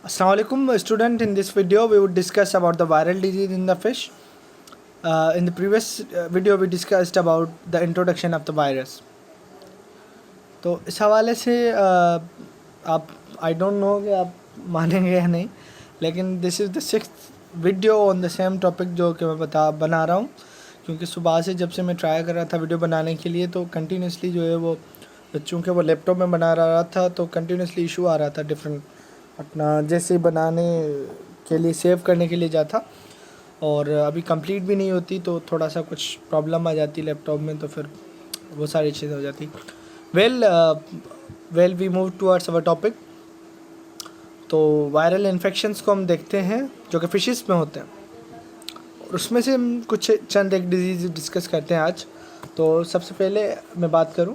Assalamualaikum student. In this video we would discuss about the viral disease in the fish. In the previous video we discussed about the introduction of the virus. तो इस हवाले से आप I don't know कि आप मानेंगे या नहीं, लेकिन this is the sixth video on the same topic जो कि मैं बना रहा हूँ, क्योंकि सुबह से जब से मैं ट्राई कर रहा था वीडियो बनाने के लिए तो कंटिन्यूसली जो है वो चूँकि वो लैपटॉप में बना रहा था तो कंटिन्यूसली इशू आ रहा था डिफरेंट अपना जैसे बनाने के लिए सेव करने के लिए जाता और अभी कंप्लीट भी नहीं होती तो थोड़ा सा कुछ प्रॉब्लम आ जाती लैपटॉप में, तो फिर वो सारी चीज़ें हो जाती। Well we move towards our topic. तो वायरल इन्फेक्शंस को हम देखते हैं जो कि फिशेस में होते हैं और उसमें से हम कुछ चंद एक डिजीज़ डिस्कस करते हैं आज। तो सबसे पहले मैं बात करूं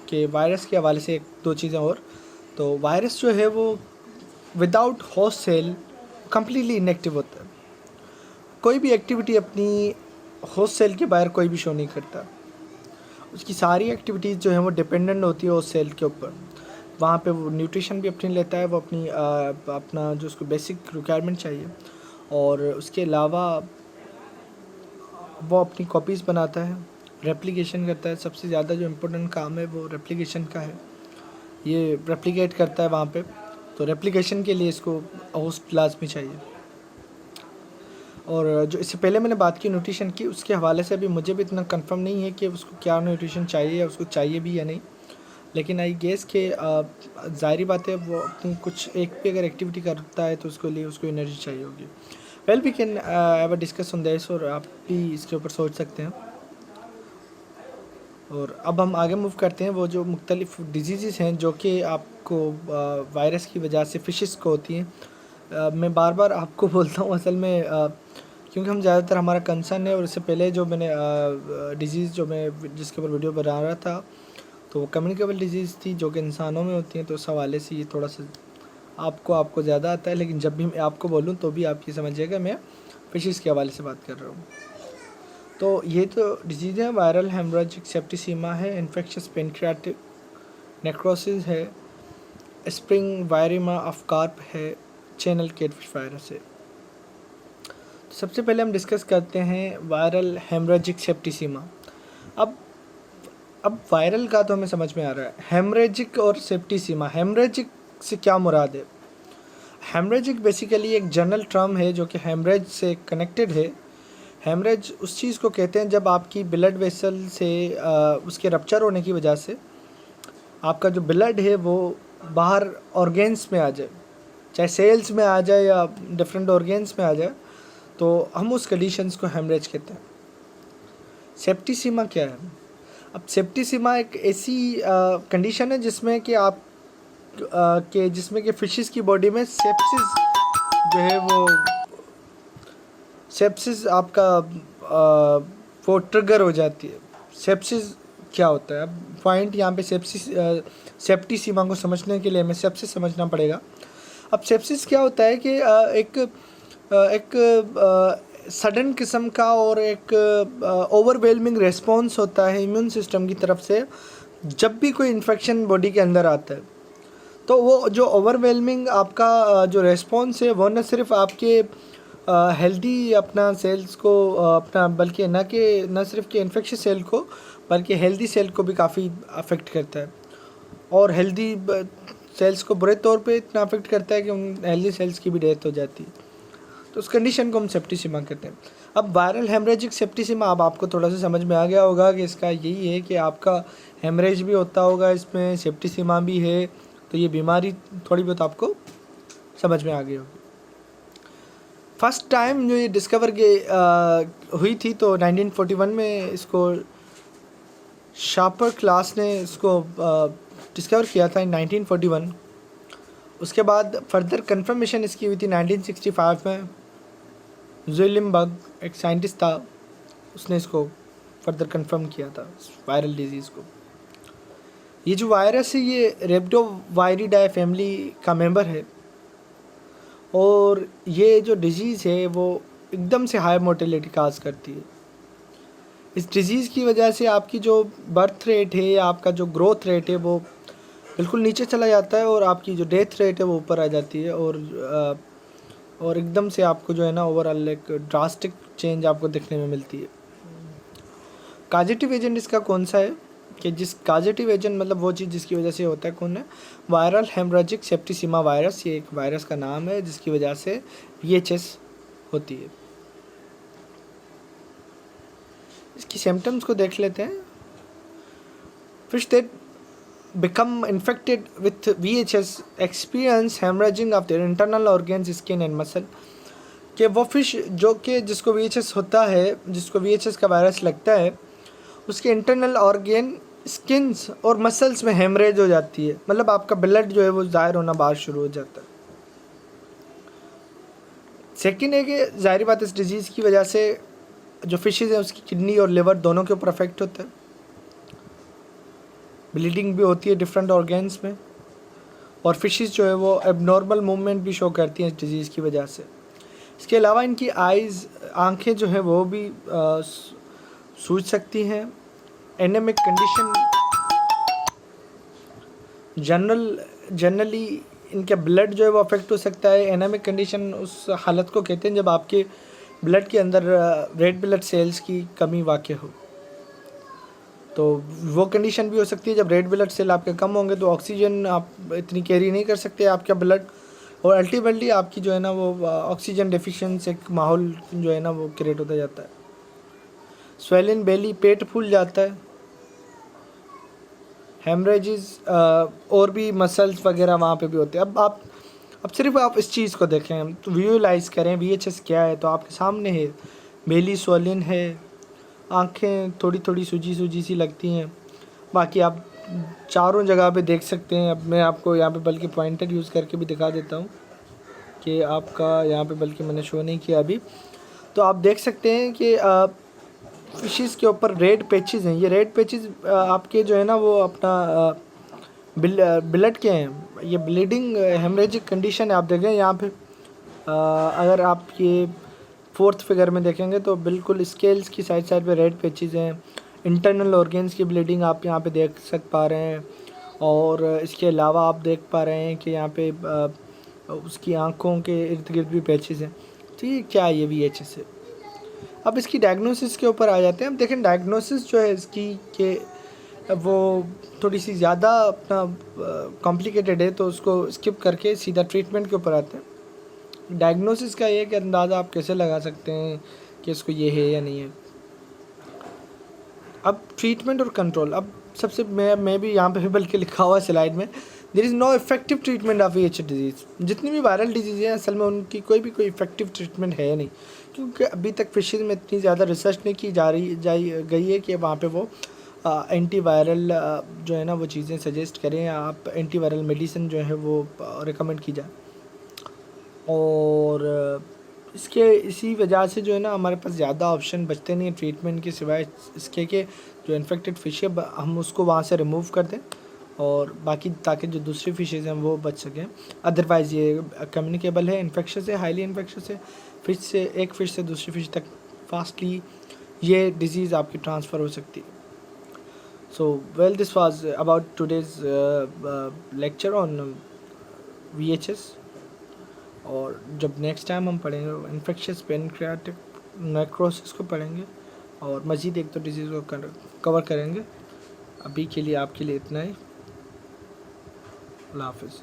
कि वायरस के हवाले से एक दो चीज़ें और। तो वायरस जो है वो without host cell completely inactive होता है। कोई भी एक्टिविटी अपनी होस्ट सेल के बाहर कोई भी शो नहीं करता। उसकी सारी एक्टिविटीज़ जो है वो डिपेंडेंट होती है उस सेल के ऊपर। वहाँ पे वो न्यूट्रिशन भी अपनी लेता है, वो अपनी अपना जो उसको बेसिक रिक्वायरमेंट चाहिए, और उसके अलावा वो अपनी कॉपीज़ बनाता है, रेप्लिकेशन करता है। सबसे ज़्यादा जो इम्पोर्टेंट काम है वो रेप्लिकेशन का है। ये रेप्लिकेट करता है वहाँ पे, तो रेप्लिकेशन के लिए इसको होस्ट लाजमी चाहिए। और जो इससे पहले मैंने बात की न्यूट्रिशन की, उसके हवाले से अभी मुझे भी इतना कंफर्म नहीं है कि उसको क्या न्यूट्रिशन चाहिए या उसको चाहिए भी या नहीं, लेकिन आई गेस के ज़ाहिर बात है वो अपनी कुछ एक भी अगर एक्टिविटी करता है तो उसके लिए उसको एनर्जी चाहिए होगी। Well we can ever discuss on this, और आप भी इसके ऊपर सोच सकते हैं। और अब हम आगे मूव करते हैं। वो जो मुख्तलिफ डिजीज़ हैं जो कि आपको वायरस की वजह से फिशेस को होती हैं। मैं बार बार आपको बोलता हूँ असल में क्योंकि हम ज़्यादातर हमारा कंसर्न है, और इससे पहले जो मैंने डिजीज़ जो मैं जिसके ऊपर वीडियो बना रहा था तो वो कम्युनिकेबल डिजीज़ थी जो कि इंसानों में होती हैं। तो उस हवाले से ये थोड़ा सा आपको ज़्यादा आता है, लेकिन जब भी मैं आपको बोलूँ तो भी आप ये समझिएगा मैं फिशेस के हवाले से बात कर रहा हूँ। तो ये तो डिजीज़ है, वायरल हेमरेजिक सेप्टिसिमा है, इन्फेक्शस पेनक्रियाटिक नेक्रोसिस है, स्प्रिंग वायरिमा ऑफ कार्प है, चैनल कैटफिश वायरस है। तो सबसे पहले हम डिस्कस करते हैं वायरल हेमरेजिक सेप्टिसिमा। अब वायरल का तो हमें समझ में आ रहा है, हेमरेजिक और सेप्टिसिमा। हेमरेजिक से क्या मुराद है? हेमरेजिक बेसिकली एक जनरल टर्म है जो कि हेमरेज से कनेक्टेड है। हेमरेज उस चीज़ को कहते हैं जब आपकी ब्लड वेसल से उसके रप्चर होने की वजह से आपका जो ब्लड है वो बाहर ऑर्गेन्स में आ जाए, चाहे सेल्स में आ जाए या डिफरेंट ऑर्गेन्स में आ जाए, तो हम उस कंडीशंस को हेमरेज कहते हैं। सेप्टिसिमा क्या है? अब सेप्टिसिमा एक ऐसी कंडीशन है जिसमें कि आप जिसमें कि फिशेस की बॉडी में सेप्सिस जो है वो सेप्सिस आपका वो ट्रिगर हो जाती है। सेप्सिस क्या होता है? अब पॉइंट यहाँ पे सेप्टिसिमा को समझने के लिए हमें सेप्सिस समझना पड़ेगा। अब सेप्सिस क्या होता है कि एक सडन किस्म का और एक ओवरवेलमिंग रिस्पॉन्स होता है इम्यून सिस्टम की तरफ से जब भी कोई इन्फेक्शन बॉडी के अंदर आता है। तो वो जो ओवरवेलमिंग आपका जो रिस्पॉन्स है वो न सिर्फ आपके हेल्दी अपना सेल्स को अपना बल्कि न सिर्फ कि इन्फेक्शियस सेल को बल्कि हेल्दी सेल को भी काफ़ी अफेक्ट करता है, और हेल्दी सेल्स को बुरे तौर पे इतना अफेक्ट करता है कि उन हेल्दी सेल्स की भी डेथ हो जाती है। तो उस कंडीशन को हम सेप्टिसिमा कहते हैं। अब वायरल हेमरेजिक सेप्टिसिमा, अब आपको थोड़ा सा समझ में आ गया होगा कि इसका यही है कि आपका हेमरेज भी होता होगा, इसमें सेप्टिसिमा भी है, तो ये बीमारी थोड़ी बहुत आपको समझ में आ गई होगी। फर्स्ट टाइम जो ये डिस्कवर हुई थी तो 1941 में इसको शार्पर क्लास ने इसको डिस्कवर किया था इन 1941। उसके बाद फर्दर कंफर्मेशन इसकी हुई थी 1965 में। ज़ुइलिमबर्ग एक साइंटिस्ट था, उसने इसको फर्दर कंफर्म किया था वायरल डिजीज़ को। ये जो वायरस है ये रेप्टोवायरिडाई फैमिली का मेंबर है, और ये जो डिजीज़ है वो एकदम से हाई मोर्टेलिटी काज करती है। इस डिज़ीज़ की वजह से आपकी जो बर्थ रेट है या आपका जो ग्रोथ रेट है वो बिल्कुल नीचे चला जाता है और आपकी जो डेथ रेट है वो ऊपर आ जाती है, और एकदम से आपको जो है ना ओवरऑल एक ड्रास्टिक चेंज आपको देखने में मिलती है। काजेटिव एजेंट इसका कौन सा है कि जिस काजेटिव एजेंट मतलब वो चीज़ जिसकी वजह से होता है, कौन है? वायरल हेमरेजिक सेप्टिसिमा वायरस, ये एक वायरस का नाम है जिसकी वजह से VHS होती है। इसकी सिम्टम्स को देख लेते हैं। Fish that become infected with VHS experience hemorrhaging of their internal organs, skin and muscle। कि वो फिश जो कि जिसको VHS होता है, जिसको VHS का वायरस लगता है, उसके इंटरनल ऑर्गेन, स्किन्स और मसल्स में हेमरेज हो जाती है, मतलब आपका ब्लड जो है वो ज़ाहिर होना बाहर शुरू हो जाता है। सेकेंड है कि ज़ाहिर बात इस डिजीज़ की वजह से जो फिशेज़ हैं उसकी किडनी और लिवर दोनों के ऊपर अफेक्ट होता है, ब्लीडिंग भी होती है डिफरेंट ऑर्गेन्स में, और फिशेस जो है वो एबनॉर्मल मूवमेंट भी शो करती हैं इस डिज़ीज़ की वजह से। इसके अलावा इनकी आइज़, आंखें जो हैं वो भी सूज सकती हैं। एनेमिक कंडीशन, जनरली इनका ब्लड जो है वो अफेक्ट हो सकता है। एनेमिक कंडीशन उस हालत को कहते हैं जब आपके ब्लड के अंदर रेड ब्लड सेल्स की कमी वाक़ हो, तो वो कंडीशन भी हो सकती है जब रेड ब्लड सेल आपके कम होंगे तो ऑक्सीजन आप इतनी कैरी नहीं कर सकते आपका ब्लड, और अल्टीमेटली आपकी जो है ना वो ऑक्सीजन डेफिशिएंसी एक माहौल जो है ना वो क्रिएट होता जाता है। स्वेलिन बेली, पेट फूल जाता है। हेमरेजेस और भी मसल्स वगैरह वहाँ पे भी होते हैं। अब सिर्फ आप इस चीज़ को देखें तो विजुअलाइज़ करें VHS क्या है, तो आपके सामने है बेली, स्वेलिन है, आँखें थोड़ी थोड़ी सूजी सी लगती हैं, बाकी आप चारों जगह पे देख सकते हैं। अब मैं आपको यहाँ पे बल्कि पॉइंटर यूज़ करके भी दिखा देता हूँ कि आपका यहाँ पे, बल्कि मैंने शो नहीं किया अभी, तो आप देख सकते हैं कि फिशेस के ऊपर रेड पैचेस हैं। ये रेड पैचेस आपके जो है ना वो अपना ब्लड के हैं, ये ब्लीडिंग हेमरेजिक कंडीशन है। आप देखें यहाँ पे अगर आप ये 4th फिगर में देखेंगे तो बिल्कुल स्केल्स की साइड पे रेड पैचेस हैं। इंटरनल ऑर्गेन्स की ब्लीडिंग आप यहाँ पे देख पा रहे हैं, और इसके अलावा आप देख पा रहे हैं कि यहाँ पे उसकी आँखों के इर्द गिर्द भी पैचेस हैं। तो ये क्या है? ये VHS है। अब इसकी डायग्नोसिस के ऊपर आ जाते हैं। अब देखें डायग्नोसिस जो है इसकी कि वो थोड़ी सी ज़्यादा अपना कॉम्प्लिकेटेड है, तो उसको स्किप करके सीधा ट्रीटमेंट के ऊपर आते हैं। डायग्नोसिस का ये कि अंदाज़ा आप कैसे लगा सकते हैं कि इसको ये है या नहीं है। अब ट्रीटमेंट और कंट्रोल, अब सबसे मैं भी यहाँ पे भी बल्कि लिखा हुआ स्लाइड में, there is no effective treatment of VHS disease. जितनी भी वायरल डिजीज़ हैं असल में उनकी कोई इफेक्टिव ट्रीटमेंट है नहीं, क्योंकि अभी तक फिशेज में इतनी ज़्यादा रिसर्च नहीं की गई है कि वहाँ पे वो एंटी वायरल जो है ना वो चीज़ें सजेस्ट करें, आप एंटी वायरल मेडिसिन जो है वो रिकमेंड की जाए। और इसके इसी वजह से जो है ना हमारे पास ज़्यादा ऑप्शन बचते नहीं हैं ट्रीटमेंट के सिवाय इसके कि जो इन्फेक्टेड फ़िश है हम उसको वहाँ से रिमूव कर दें, और बाकी ताकि जो दूसरी फ़िशेज़ हैं वो बच सकें। अदरवाइज़ ये कम्युनिकेबल है, इन्फेक्शस है, हाईली इन्फेक्शस है। फ़िश से एक फ़िश से दूसरी फ़िश तक फास्टली ये डिज़ीज़ आपकी ट्रांसफ़र हो सकती है। So well, this was about today's lecture on VHS। और जब नेक्स्ट टाइम हम पढ़ेंगे इन्फेक्शस पैनक्रियाटिक नेक्रोसिस को पढ़ेंगे, और मज़ीद एक तो डिजीज़ को कवर करेंगे। अभी के लिए आपके लिए इतना ही। अल्लाह हाफ़िज़।